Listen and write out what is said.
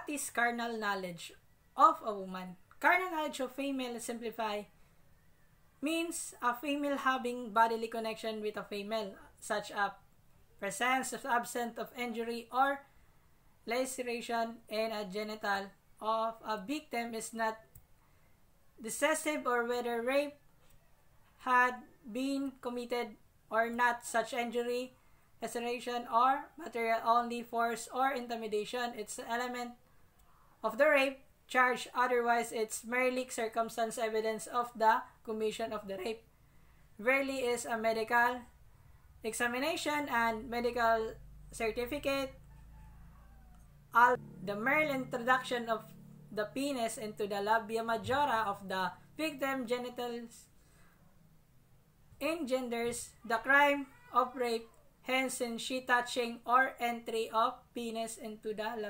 What is carnal knowledge of a woman? Carnal knowledge of female, simplify, means a female having bodily connection with a female, such as presence of absence of injury or laceration in a genital of a victim is not decisive, or whether rape had been committed or not. Such injury, laceration, or material only force or intimidation, it's an element of the rape charge. Otherwise, it's merely circumstance evidence of the commission of the rape. Rarely is a medical examination and medical certificate. The mere introduction of the penis into the labia majora of the victim genitals engenders the crime of rape. Hence, in she touching or entry of penis into the labia